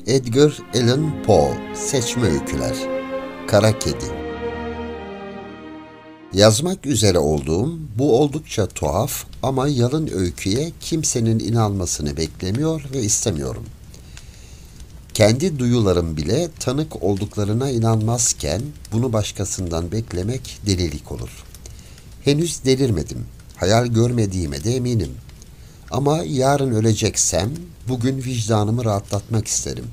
Edgar Allan Poe Seçme Öyküler Kara Kedi. Yazmak üzere olduğum bu oldukça tuhaf ama yalın öyküye kimsenin inanmasını beklemiyor ve istemiyorum. Kendi duyularım bile tanık olduklarına inanmazken bunu başkasından beklemek delilik olur. Henüz delirmedim, hayal görmediğime de eminim. Ama yarın öleceksem bugün vicdanımı rahatlatmak isterim.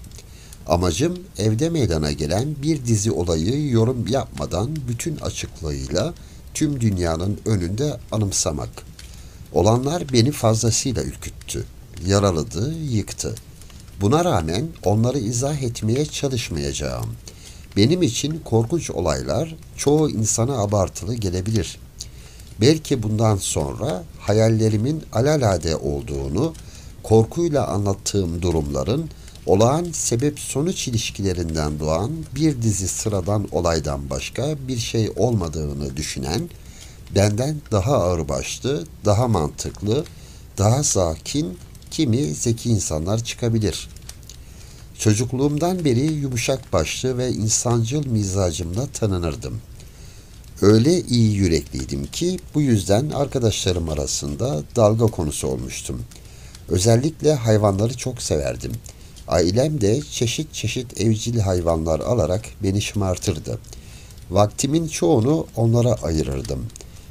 Amacım evde meydana gelen bir dizi olayı yorum yapmadan bütün açıklığıyla tüm dünyanın önünde anımsamak. Olanlar beni fazlasıyla ürküttü, yaraladı, yıktı. Buna rağmen onları izah etmeye çalışmayacağım. Benim için korkunç olaylar çoğu insana abartılı gelebilir. Belki bundan sonra hayallerimin alelade olduğunu, korkuyla anlattığım durumların olağan sebep-sonuç ilişkilerinden doğan bir dizi sıradan olaydan başka bir şey olmadığını düşünen, benden daha ağırbaşlı, daha mantıklı, daha sakin, kimi zeki insanlar çıkabilir. Çocukluğumdan beri yumuşak başlı ve insancıl mizacımla tanınırdım. Öyle iyi yürekliydim ki bu yüzden arkadaşlarım arasında dalga konusu olmuştum. Özellikle hayvanları çok severdim. Ailem de çeşit çeşit evcil hayvanlar alarak beni şımartırdı. Vaktimin çoğunu onlara ayırırdım.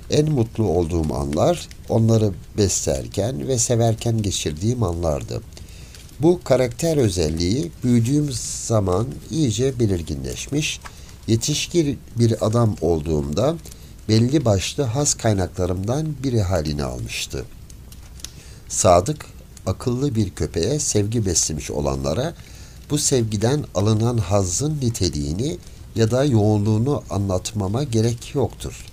En mutlu olduğum anlar onları beslerken ve severken geçirdiğim anlardı. Bu karakter özelliği büyüdüğüm zaman iyice belirginleşmiş, yetişkin bir adam olduğumda belli başlı has kaynaklarımdan biri halini almıştı. Sadık, akıllı bir köpeğe sevgi beslemiş olanlara bu sevgiden alınan hazzın niteliğini ya da yoğunluğunu anlatmama gerek yoktur.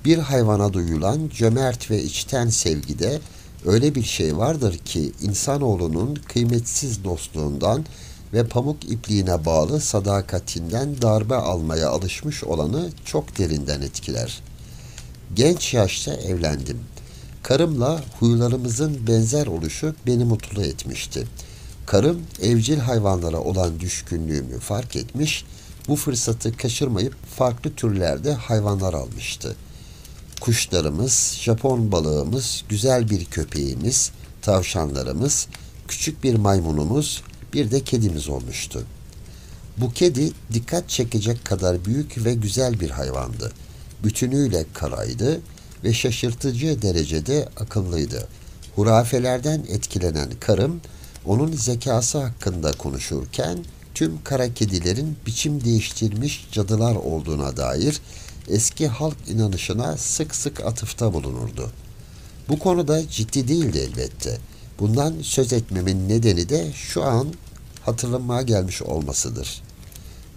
Bir hayvana duyulan cömert ve içten sevgide öyle bir şey vardır ki insanoğlunun kıymetsiz dostluğundan ve pamuk ipliğine bağlı sadakatinden darbe almaya alışmış olanı çok derinden etkiler. Genç yaşta evlendim. Karımla huylarımızın benzer oluşu beni mutlu etmişti. Karım evcil hayvanlara olan düşkünlüğümü fark etmiş, bu fırsatı kaçırmayıp farklı türlerde hayvanlar almıştı. Kuşlarımız, Japon balığımız, güzel bir köpeğimiz, tavşanlarımız, küçük bir maymunumuz, bir de kedimiz olmuştu. Bu kedi dikkat çekecek kadar büyük ve güzel bir hayvandı. Bütünüyle karaydı ve şaşırtıcı derecede akıllıydı. Hurafelerden etkilenen karım, onun zekası hakkında konuşurken tüm kara kedilerin biçim değiştirmiş cadılar olduğuna dair eski halk inanışına sık sık atıfta bulunurdu. Bu konuda ciddi değildi elbette. Bundan söz etmemin nedeni de şu an hatırlamaya gelmiş olmasıdır.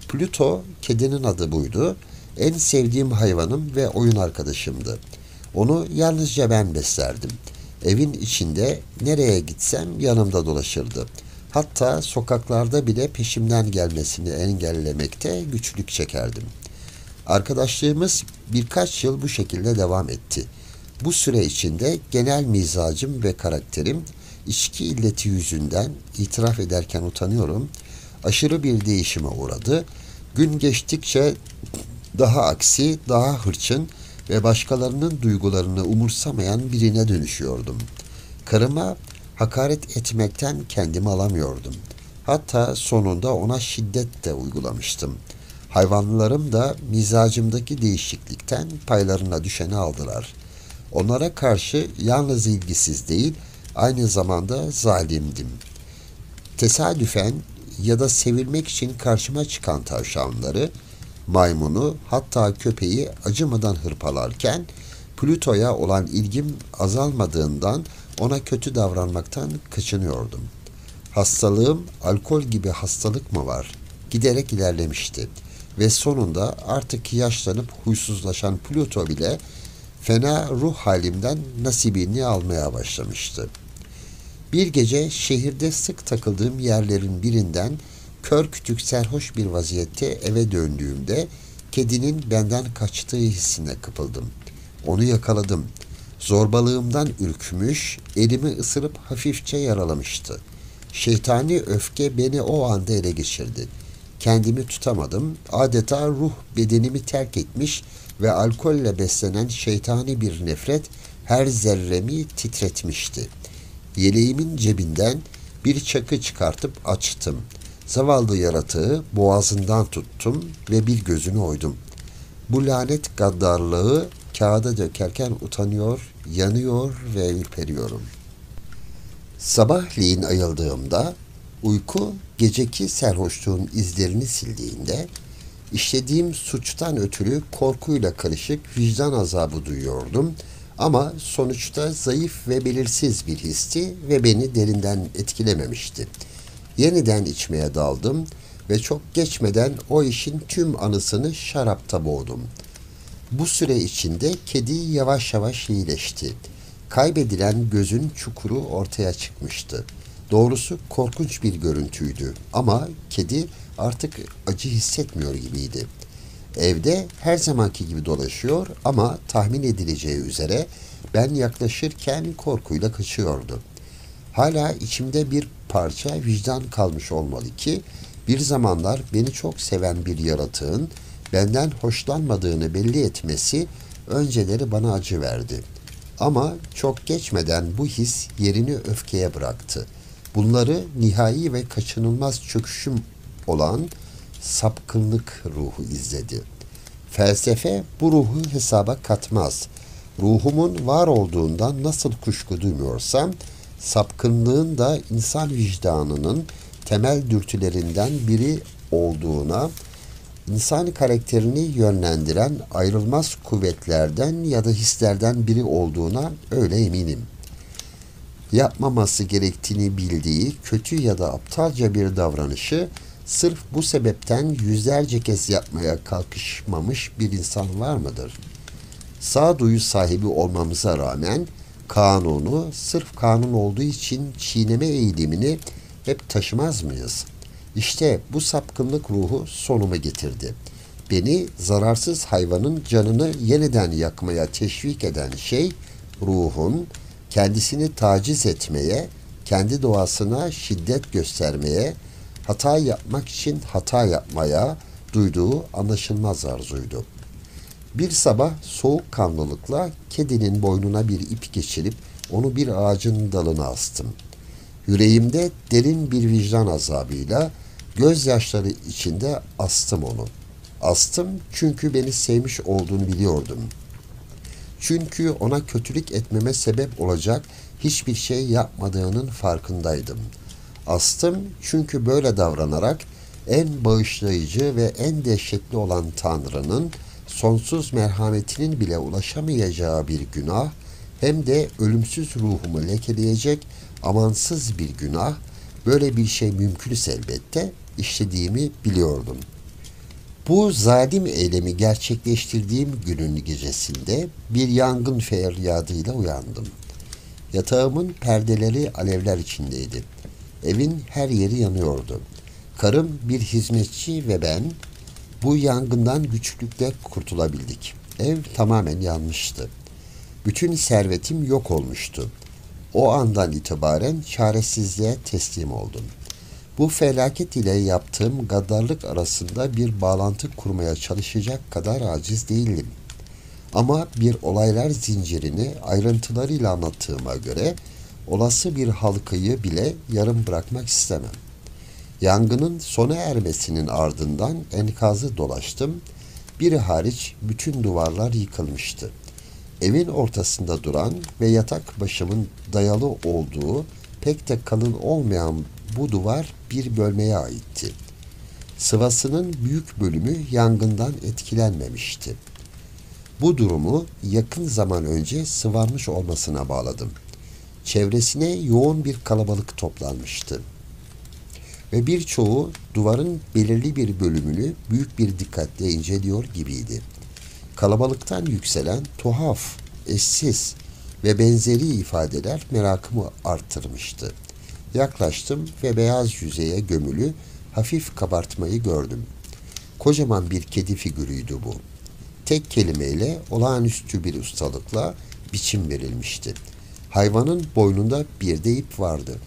Pluto, kedinin adı buydu. En sevdiğim hayvanım ve oyun arkadaşımdı. Onu yalnızca ben beslerdim. Evin içinde nereye gitsem yanımda dolaşırdı. Hatta sokaklarda bile peşimden gelmesini engellemekte güçlük çekerdim. Arkadaşlığımız birkaç yıl bu şekilde devam etti. Bu süre içinde genel mizacım ve karakterim içki illeti yüzünden itiraf ederken utanıyorum, aşırı bir değişime uğradı. Gün geçtikçe daha aksi, daha hırçın ve başkalarının duygularını umursamayan birine dönüşüyordum. Karıma hakaret etmekten kendimi alamıyordum. Hatta sonunda ona şiddet de uygulamıştım. Hayvanlarım da mizacımdaki değişiklikten paylarına düşeni aldılar. Onlara karşı yalnız ilgisiz değil, aynı zamanda zalimdim. Tesadüfen ya da sevilmek için karşıma çıkan tavşanları, maymunu, hatta köpeği acımadan hırpalarken Plüto'ya olan ilgim azalmadığından ona kötü davranmaktan kaçınıyordum. Hastalığım alkol gibi hastalık mı var? Giderek ilerlemişti ve sonunda artık yaşlanıp huysuzlaşan Plüto bile fena ruh halimden nasibini almaya başlamıştı. Bir gece şehirde sık takıldığım yerlerin birinden kör kütük serhoş bir vaziyette eve döndüğümde kedinin benden kaçtığı hissine kapıldım. Onu yakaladım. Zorbalığımdan ürkmüş, elimi ısırıp hafifçe yaralamıştı. Şeytani öfke beni o anda ele geçirdi. Kendimi tutamadım. Adeta ruh bedenimi terk etmiş ve alkolle beslenen şeytani bir nefret her zerremi titretmişti. Yeleğimin cebinden bir çakı çıkartıp açtım. Zavallı yaratığı boğazından tuttum ve bir gözünü oydum. Bu lanet gaddarlığı kağıda dökerken utanıyor, yanıyor ve ürperiyorum. Sabahleyin ayıldığımda uyku geceki serhoşluğun izlerini sildiğinde işlediğim suçtan ötürü korkuyla karışık vicdan azabı duyuyordum ama sonuçta zayıf ve belirsiz bir histi ve beni derinden etkilememişti. Yeniden içmeye daldım ve çok geçmeden o işin tüm anısını şarapta boğdum. Bu süre içinde kedi yavaş yavaş iyileşti. Kaybedilen gözün çukuru ortaya çıkmıştı. Doğrusu korkunç bir görüntüydü ama kedi artık acı hissetmiyor gibiydi. Evde her zamanki gibi dolaşıyor ama tahmin edileceği üzere ben yaklaşırken korkuyla kaçıyordu. Hala içimde bir parça vicdan kalmış olmalı ki bir zamanlar beni çok seven bir yaratığın benden hoşlanmadığını belli etmesi önceleri bana acı verdi. Ama çok geçmeden bu his yerini öfkeye bıraktı. Bunları nihai ve kaçınılmaz çöküşüm olan sapkınlık ruhu izledi. Felsefe bu ruhu hesaba katmaz. Ruhumun var olduğundan nasıl kuşku duymuyorsam, sapkınlığın da insan vicdanının temel dürtülerinden biri olduğuna, insan karakterini yönlendiren ayrılmaz kuvvetlerden ya da hislerden biri olduğuna öyle eminim. Yapmaması gerektiğini bildiği kötü ya da aptalca bir davranışı sırf bu sebepten yüzlerce kez yapmaya kalkışmamış bir insan var mıdır? Sağduyu sahibi olmamıza rağmen kanunu sırf kanun olduğu için çiğneme eğilimini hep taşımaz mıyız? İşte bu sapkınlık ruhu sonuma getirdi. Beni zararsız hayvanın canını yeniden yakmaya teşvik eden şey ruhun kendisini taciz etmeye, kendi doğasına şiddet göstermeye, hata yapmak için hata yapmaya duyduğu anlaşılmaz arzuydu. Bir sabah soğukkanlılıkla kedinin boynuna bir ip geçirip onu bir ağacın dalına astım. Yüreğimde derin bir vicdan azabıyla gözyaşları içinde astım onu. Astım çünkü beni sevmiş olduğunu biliyordum. Çünkü ona kötülük etmeme sebep olacak hiçbir şey yapmadığının farkındaydım. Astım çünkü böyle davranarak en bağışlayıcı ve en dehşetli olan Tanrı'nın sonsuz merhametinin bile ulaşamayacağı bir günah, hem de ölümsüz ruhumu lekeleyecek amansız bir günah, böyle bir şey mümkünse elbette işlediğimi biliyordum. Bu zalim eylemi gerçekleştirdiğim günün gecesinde bir yangın feryadıyla uyandım. Yatağımın perdeleri alevler içindeydi. Evin her yeri yanıyordu. Karım, bir hizmetçi ve ben bu yangından güçlükle kurtulabildik. Ev tamamen yanmıştı. Bütün servetim yok olmuştu. O andan itibaren çaresizliğe teslim oldum. Bu felaket ile yaptığım gaddarlık arasında bir bağlantı kurmaya çalışacak kadar aciz değildim. Ama bir olaylar zincirini ayrıntılarıyla anlattığıma göre olası bir halkayı bile yarım bırakmak istemem. Yangının sona ermesinin ardından enkazı dolaştım. Biri hariç bütün duvarlar yıkılmıştı. Evin ortasında duran ve yatak başımın dayalı olduğu pek de kalın olmayan bu duvar bir bölmeye aitti. Sıvasının büyük bölümü yangından etkilenmemişti. Bu durumu yakın zaman önce sıvanmış olmasına bağladım. Çevresine yoğun bir kalabalık toplanmıştı. Ve birçoğu duvarın belirli bir bölümünü büyük bir dikkatle inceliyor gibiydi. Kalabalıktan yükselen tuhaf, eşsiz ve benzeri ifadeler merakımı arttırmıştı. Yaklaştım ve beyaz yüzeye gömülü hafif kabartmayı gördüm. Kocaman bir kedi figürüydü bu. Tek kelimeyle olağanüstü bir ustalıkla biçim verilmişti. Hayvanın boynunda bir de ip vardı.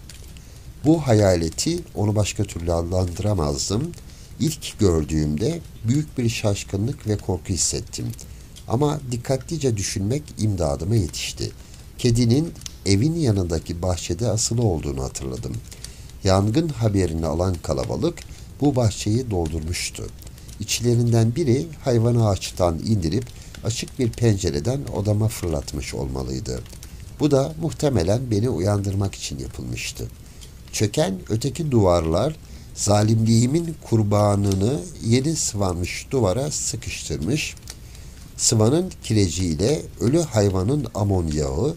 Bu hayaleti onu başka türlü adlandıramazdım. İlk gördüğümde büyük bir şaşkınlık ve korku hissettim. Ama dikkatlice düşünmek imdadıma yetişti. Kedinin evin yanındaki bahçede asılı olduğunu hatırladım. Yangın haberini alan kalabalık bu bahçeyi doldurmuştu. İçlerinden biri hayvanı ağaçtan indirip açık bir pencereden odama fırlatmış olmalıydı. Bu da muhtemelen beni uyandırmak için yapılmıştı. Çöken öteki duvarlar zalimliğimin kurbanını yeni sıvanmış duvara sıkıştırmış, sıvanın kireciyle ölü hayvanın amonyağı,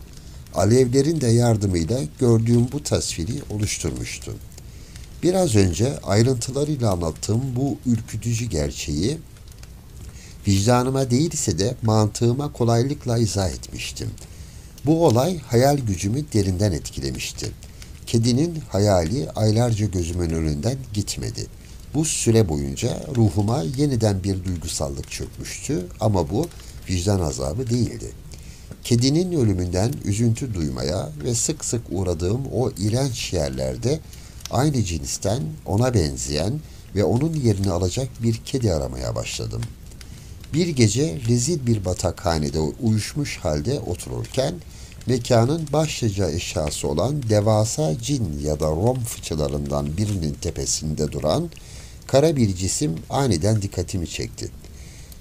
alevlerin de yardımıyla gördüğüm bu tasviri oluşturmuştu. Biraz önce ayrıntılarıyla anlattığım bu ürkütücü gerçeği vicdanıma değilse de mantığıma kolaylıkla izah etmiştim. Bu olay hayal gücümü derinden etkilemişti. Kedinin hayali aylarca gözümün önünden gitmedi. Bu süre boyunca ruhuma yeniden bir duygusallık çökmüştü ama bu vicdan azabı değildi. Kedinin ölümünden üzüntü duymaya ve sık sık uğradığım o iğrenç yerlerde aynı cinsten ona benzeyen ve onun yerini alacak bir kedi aramaya başladım. Bir gece rezil bir batakhanede uyuşmuş halde otururken mekanın başlıca eşyası olan devasa cin ya da rom fıçılarından birinin tepesinde duran kara bir cisim aniden dikkatimi çekti.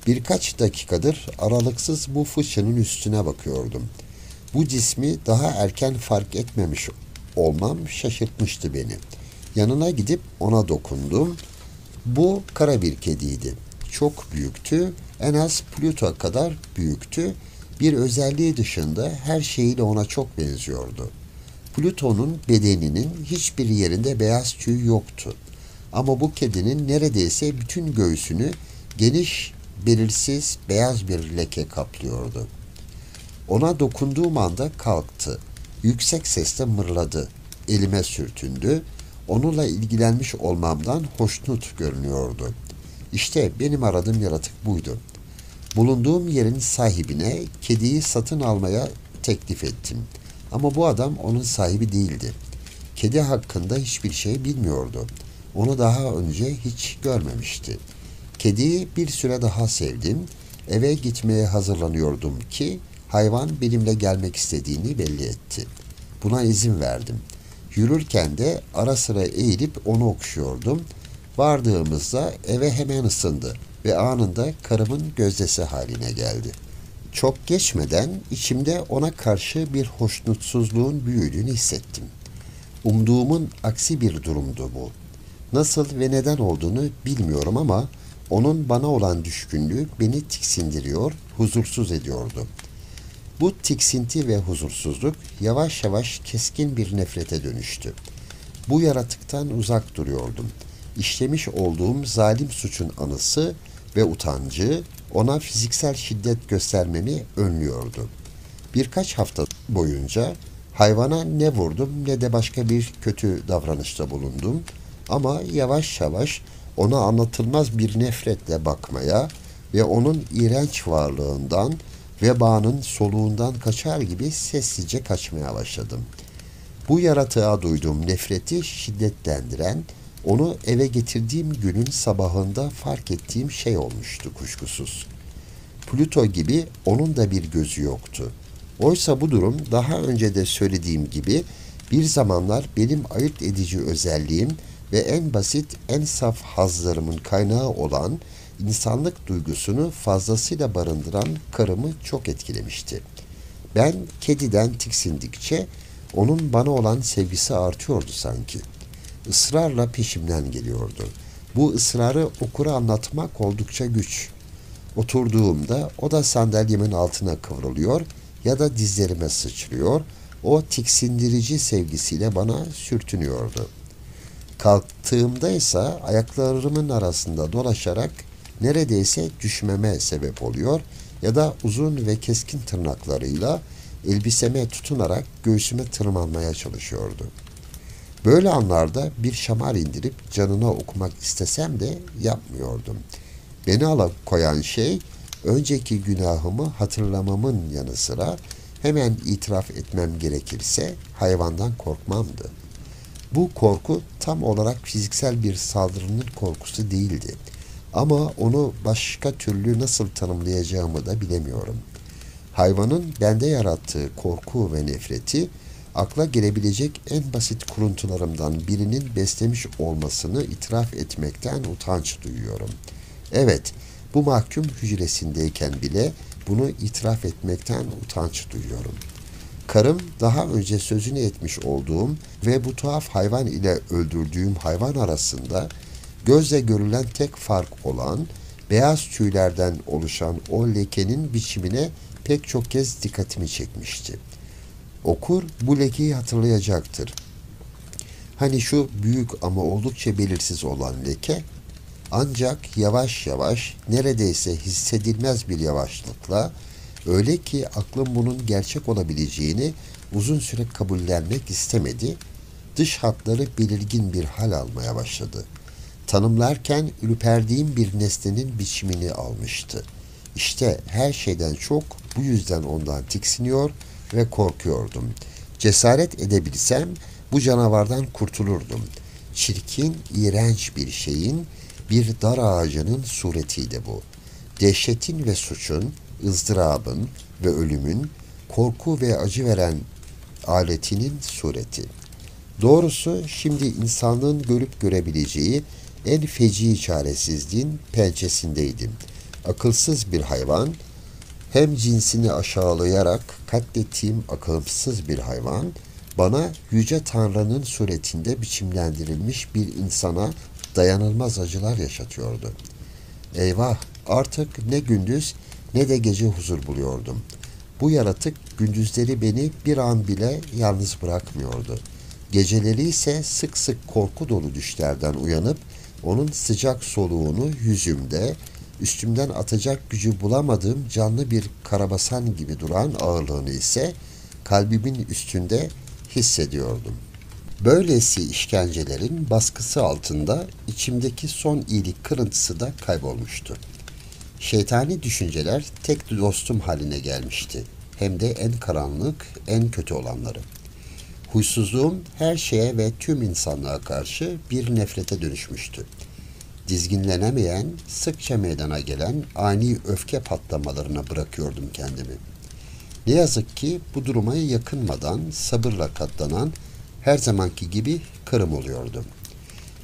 Birkaç dakikadır aralıksız bu fıçının üstüne bakıyordum. Bu cismi daha erken fark etmemiş olmam şaşırtmıştı beni. Yanına gidip ona dokundum. Bu kara bir kediydi. Çok büyüktü, en az Plüto kadar büyüktü. Bir özelliği dışında her şeyiyle ona çok benziyordu. Plüton'un bedeninin hiçbir yerinde beyaz tüy yoktu. Ama bu kedinin neredeyse bütün göğsünü geniş, belirsiz beyaz bir leke kaplıyordu. Ona dokunduğum anda kalktı. Yüksek sesle mırladı. Elime sürtündü. Onunla ilgilenmiş olmamdan hoşnut görünüyordu. İşte benim aradığım yaratık buydu. Bulunduğum yerin sahibine kediyi satın almaya teklif ettim. Ama bu adam onun sahibi değildi. Kedi hakkında hiçbir şey bilmiyordu. Onu daha önce hiç görmemişti. Kediyi bir süre daha sevdim. Eve gitmeye hazırlanıyordum ki hayvan benimle gelmek istediğini belli etti. Buna izin verdim. Yürürken de ara sıra eğilip onu okşuyordum. Vardığımızda eve hemen ısındı ve anında karımın gözdesi haline geldi. Çok geçmeden içimde ona karşı bir hoşnutsuzluğun büyüdüğünü hissettim. Umduğumun aksi bir durumdu bu. Nasıl ve neden olduğunu bilmiyorum ama onun bana olan düşkünlüğü beni tiksindiriyor, huzursuz ediyordu. Bu tiksinti ve huzursuzluk yavaş yavaş keskin bir nefrete dönüştü. Bu yaratıktan uzak duruyordum. İşlemiş olduğum zalim suçun anısı ve utancı ona fiziksel şiddet göstermemi önlüyordu. Birkaç hafta boyunca hayvana ne vurdum ne de başka bir kötü davranışta bulundum ama yavaş yavaş ona anlatılmaz bir nefretle bakmaya ve onun iğrenç varlığından, vebanın soluğundan kaçar gibi sessizce kaçmaya başladım. Bu yaratığa duyduğum nefreti şiddetlendiren, onu eve getirdiğim günün sabahında fark ettiğim şey olmuştu kuşkusuz. Plüto gibi onun da bir gözü yoktu. Oysa bu durum daha önce de söylediğim gibi bir zamanlar benim ayırt edici özelliğim ve en basit, en saf hazlarımın kaynağı olan insanlık duygusunu fazlasıyla barındıran karımı çok etkilemişti. Ben kediden tiksindikçe onun bana olan sevgisi artıyordu sanki. Israrla peşimden geliyordu. Bu ısrarı okura anlatmak oldukça güç. Oturduğumda o da sandalyemin altına kıvrılıyor ya da dizlerime sıçrıyor, o tiksindirici sevgisiyle bana sürtünüyordu. Kalktığımda ise ayaklarımın arasında dolaşarak neredeyse düşmeme sebep oluyor ya da uzun ve keskin tırnaklarıyla elbiseme tutunarak göğsüme tırmanmaya çalışıyordu. Böyle anlarda bir şamar indirip canına okumak istesem de yapmıyordum. Beni alıkoyan şey önceki günahımı hatırlamamın yanı sıra hemen itiraf etmem gerekirse hayvandan korkmamdı. Bu korku tam olarak fiziksel bir saldırının korkusu değildi. Ama onu başka türlü nasıl tanımlayacağımı da bilemiyorum. Hayvanın bende yarattığı korku ve nefreti, akla gelebilecek en basit kuruntularımdan birinin beslemiş olmasını itiraf etmekten utanç duyuyorum. Evet, bu mahkum hücresindeyken bile bunu itiraf etmekten utanç duyuyorum. Karım daha önce sözünü etmiş olduğum ve bu tuhaf hayvan ile öldürdüğüm hayvan arasında gözle görülen tek fark olan beyaz tüylerden oluşan o lekenin biçimine pek çok kez dikkatimi çekmişti. Okur bu lekeyi hatırlayacaktır. Hani şu büyük ama oldukça belirsiz olan leke, ancak yavaş yavaş, neredeyse hissedilmez bir yavaşlıkla, öyle ki aklım bunun gerçek olabileceğini uzun süre kabullenmek istemedi, dış hatları belirgin bir hal almaya başladı. Tanımlarken ürperdiğim bir nesnenin biçimini almıştı. İşte her şeyden çok bu yüzden ondan tiksiniyor ve korkuyordum. Cesaret edebilsem bu canavardan kurtulurdum. Çirkin, iğrenç bir şeyin, bir dar ağacının suretiydi bu. Dehşetin ve suçun, ızdırabın ve ölümün, korku ve acı veren aletinin sureti. Doğrusu şimdi insanlığın görüp görebileceği en feci çaresizliğin pençesindeydim. Akılsız bir hayvan, hem cinsini aşağılayarak katlettiğim akılsız bir hayvan, bana Yüce Tanrı'nın suretinde biçimlendirilmiş bir insana dayanılmaz acılar yaşatıyordu. Eyvah! Artık ne gündüz ne de gece huzur buluyordum. Bu yaratık gündüzleri beni bir an bile yalnız bırakmıyordu. Geceleri ise sık sık korku dolu düşlerden uyanıp onun sıcak soluğunu yüzümde, üstümden atacak gücü bulamadığım canlı bir karabasan gibi duran ağırlığını ise kalbimin üstünde hissediyordum. Böylesi işkencelerin baskısı altında içimdeki son iyilik kırıntısı da kaybolmuştu. Şeytani düşünceler tek dostum haline gelmişti. Hem de en karanlık, en kötü olanları. Huysuzluğum her şeye ve tüm insanlığa karşı bir nefrete dönüşmüştü. Dizginlenemeyen, sıkça meydana gelen ani öfke patlamalarına bırakıyordum kendimi. Ne yazık ki bu duruma yakınmadan sabırla katlanan her zamanki gibi karım oluyordu.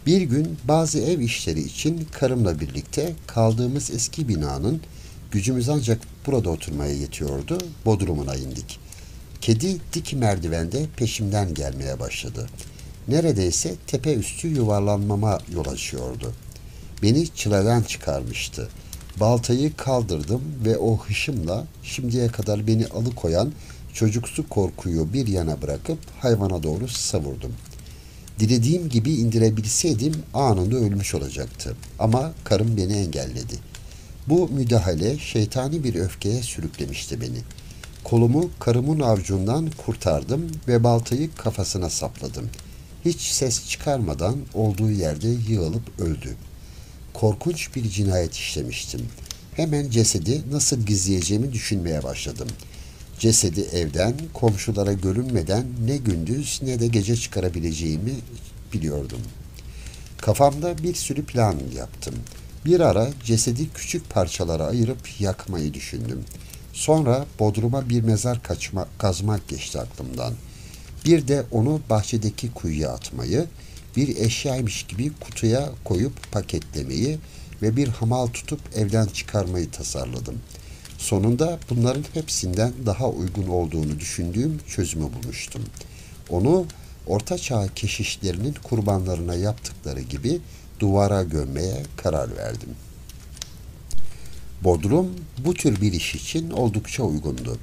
Bir gün bazı ev işleri için karımla birlikte kaldığımız eski binanın, gücümüz ancak burada oturmaya yetiyordu, bodrumuna indik. Kedi dik merdivende peşimden gelmeye başladı. Neredeyse tepe üstü yuvarlanmama yol açıyordu. Beni çileden çıkarmıştı. Baltayı kaldırdım ve o hışımla şimdiye kadar beni alıkoyan çocuksu korkuyu bir yana bırakıp hayvana doğru savurdum. Dilediğim gibi indirebilseydim anında ölmüş olacaktı. Ama karım beni engelledi. Bu müdahale şeytani bir öfkeye sürüklemişti beni. Kolumu karımın avucundan kurtardım ve baltayı kafasına sapladım. Hiç ses çıkarmadan olduğu yerde yığılıp öldü. Korkunç bir cinayet işlemiştim. Hemen cesedi nasıl gizleyeceğimi düşünmeye başladım. Cesedi evden, komşulara görünmeden ne gündüz ne de gece çıkarabileceğimi biliyordum. Kafamda bir sürü plan yaptım. Bir ara cesedi küçük parçalara ayırıp yakmayı düşündüm. Sonra bodruma bir mezar kazmak geçti aklımdan. Bir de onu bahçedeki kuyuya atmayı, bir eşyaymış gibi kutuya koyup paketlemeyi ve bir hamal tutup evden çıkarmayı tasarladım. Sonunda bunların hepsinden daha uygun olduğunu düşündüğüm çözümü bulmuştum. Onu Orta Çağ keşişlerinin kurbanlarına yaptıkları gibi duvara gömmeye karar verdim. Bodrum bu tür bir iş için oldukça uygundu.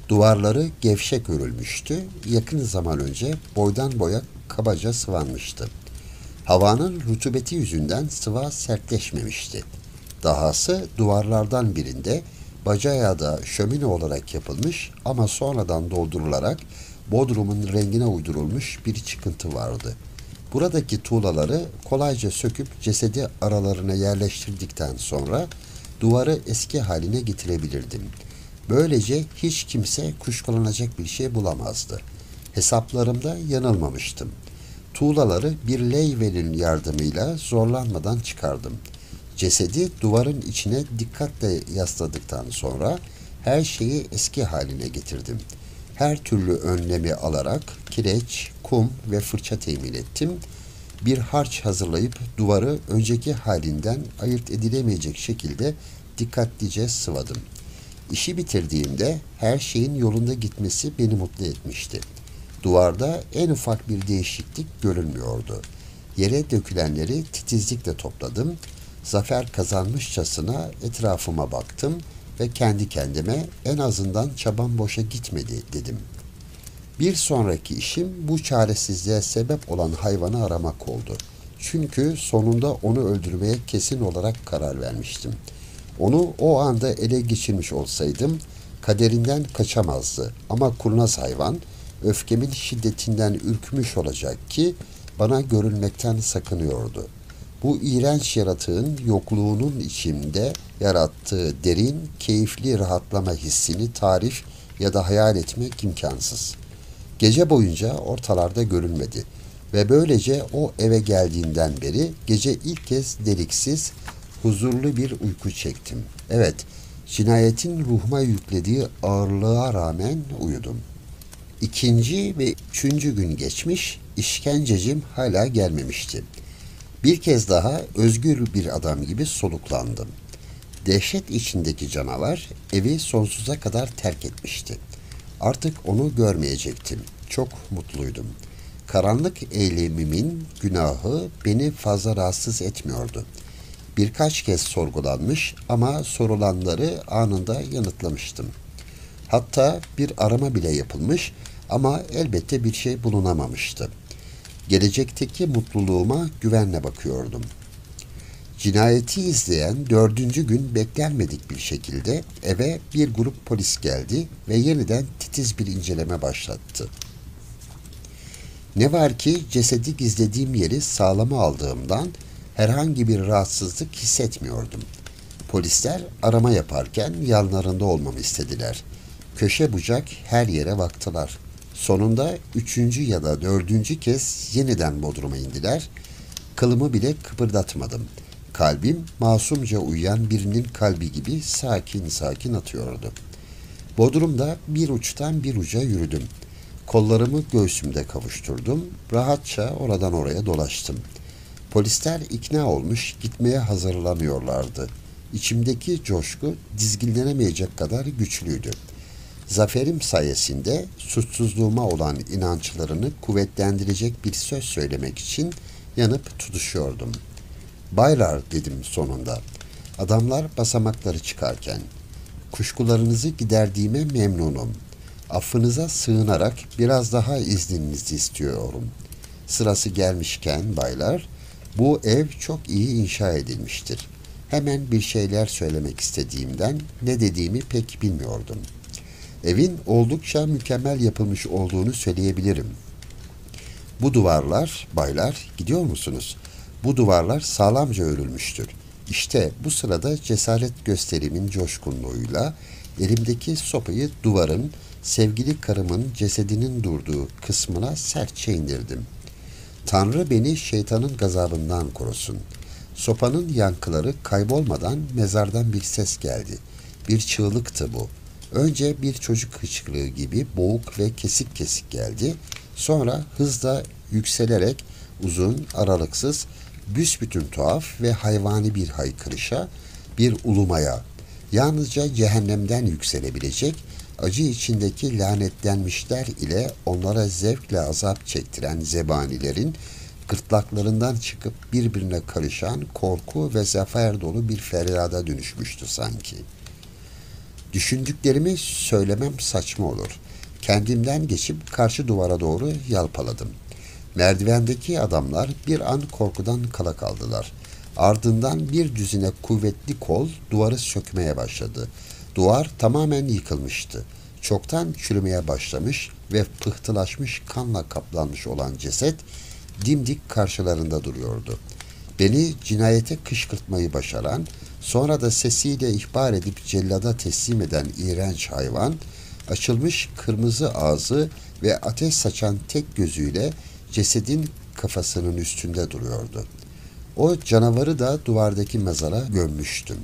Duvarları gevşek örülmüştü, yakın zaman önce boydan boya kabaca sıvanmıştı. Havanın rutubeti yüzünden sıva sertleşmemişti. Dahası duvarlardan birinde bacayağı da şömine olarak yapılmış ama sonradan doldurularak bodrumun rengine uydurulmuş bir çıkıntı vardı. Buradaki tuğlaları kolayca söküp cesedi aralarına yerleştirdikten sonra duvarı eski haline getirebilirdim. Böylece hiç kimse kuşkulanacak bir şey bulamazdı. Hesaplarımda yanılmamıştım. Tuğlaları bir leyvenin yardımıyla zorlanmadan çıkardım. Cesedi duvarın içine dikkatle yasladıktan sonra her şeyi eski haline getirdim. Her türlü önlemi alarak kireç, kum ve fırça temin ettim. Bir harç hazırlayıp duvarı önceki halinden ayırt edilemeyecek şekilde dikkatlice sıvadım. İşi bitirdiğimde her şeyin yolunda gitmesi beni mutlu etmişti. Duvarda en ufak bir değişiklik görülmüyordu. Yere dökülenleri titizlikle topladım. Zafer kazanmışçasına etrafıma baktım ve kendi kendime en azından çabam boşa gitmedi dedim. Bir sonraki işim bu çaresizliğe sebep olan hayvanı aramak oldu. Çünkü sonunda onu öldürmeye kesin olarak karar vermiştim. Onu o anda ele geçirmiş olsaydım kaderinden kaçamazdı ama kurnaz hayvan öfkemin şiddetinden ürkmüş olacak ki bana görülmekten sakınıyordu. Bu iğrenç yaratığın yokluğunun içimde yarattığı derin, keyifli rahatlama hissini tarif ya da hayal etmek imkansız. Gece boyunca ortalarda görünmedi ve böylece o eve geldiğinden beri gece ilk kez deliksiz, huzurlu bir uyku çektim. Evet, cinayetin ruhuma yüklediği ağırlığa rağmen uyudum. İkinci ve üçüncü gün geçmiş, işkencecim hala gelmemişti. Bir kez daha özgür bir adam gibi soluklandım. Dehşet içindeki canavar evi sonsuza kadar terk etmişti. Artık onu görmeyecektim. Çok mutluydum. Karanlık eylemimin günahı beni fazla rahatsız etmiyordu. Birkaç kez sorgulanmış ama sorulanları anında yanıtlamıştım. Hatta bir arama bile yapılmış ama elbette bir şey bulunamamıştı. Gelecekteki mutluluğuma güvenle bakıyordum. Cinayeti izleyen dördüncü gün beklenmedik bir şekilde eve bir grup polis geldi ve yeniden titiz bir inceleme başlattı. Ne var ki cesedi gizlediğim yeri sağlama aldığımdan herhangi bir rahatsızlık hissetmiyordum. Polisler arama yaparken yanlarında olmamı istediler. Köşe bucak her yere baktılar. Sonunda üçüncü ya da dördüncü kez yeniden bodruma indiler. Kılımı bile kıpırdatmadım. Kalbim masumca uyuyan birinin kalbi gibi sakin sakin atıyordu. Bodrumda bir uçtan bir uca yürüdüm. Kollarımı göğsümde kavuşturdum. Rahatça oradan oraya dolaştım. Polisler ikna olmuş gitmeye hazırlanıyorlardı. İçimdeki coşku dizginlenemeyecek kadar güçlüydü. Zaferim sayesinde suçsuzluğuma olan inançlarını kuvvetlendirecek bir söz söylemek için yanıp tutuşuyordum. Baylar dedim sonunda. Adamlar basamakları çıkarken. Kuşkularınızı giderdiğime memnunum. Affınıza sığınarak biraz daha izninizi istiyorum. Sırası gelmişken baylar, bu ev çok iyi inşa edilmiştir. Hemen bir şeyler söylemek istediğimden ne dediğimi pek bilmiyordum. Evin oldukça mükemmel yapılmış olduğunu söyleyebilirim. Bu duvarlar, baylar, gidiyor musunuz? Bu duvarlar sağlamca örülmüştür. İşte bu sırada cesaret gösterimin coşkunluğuyla elimdeki sopayı duvarın, sevgili karımın cesedinin durduğu kısmına sertçe indirdim. Tanrı beni şeytanın gazabından korusun. Sopanın yankıları kaybolmadan mezardan bir ses geldi. Bir çığlıktı bu. Önce bir çocuk hıçkırığı gibi boğuk ve kesik kesik geldi. Sonra hızla yükselerek uzun, aralıksız, büsbütün tuhaf ve hayvani bir haykırışa, bir ulumaya, yalnızca cehennemden yükselebilecek, acı içindeki lanetlenmişler ile onlara zevkle azap çektiren zebanilerin gırtlaklarından çıkıp birbirine karışan korku ve zafer dolu bir feryada dönüşmüştü sanki. Düşündüklerimi söylemem saçma olur. Kendimden geçip karşı duvara doğru yalpaladım. Merdivendeki adamlar bir an korkudan kala kaldılar. Ardından bir düzine kuvvetli kol duvarı sökmeye başladı. Duvar tamamen yıkılmıştı. Çoktan çürümeye başlamış ve pıhtılaşmış kanla kaplanmış olan ceset dimdik karşılarında duruyordu. Beni cinayete kışkırtmayı başaran, sonra da sesiyle ihbar edip cellada teslim eden iğrenç hayvan, açılmış kırmızı ağzı ve ateş saçan tek gözüyle cesedin kafasının üstünde duruyordu. O canavarı da duvardaki mezara gömmüştüm.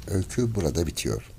Öykü burada bitiyor.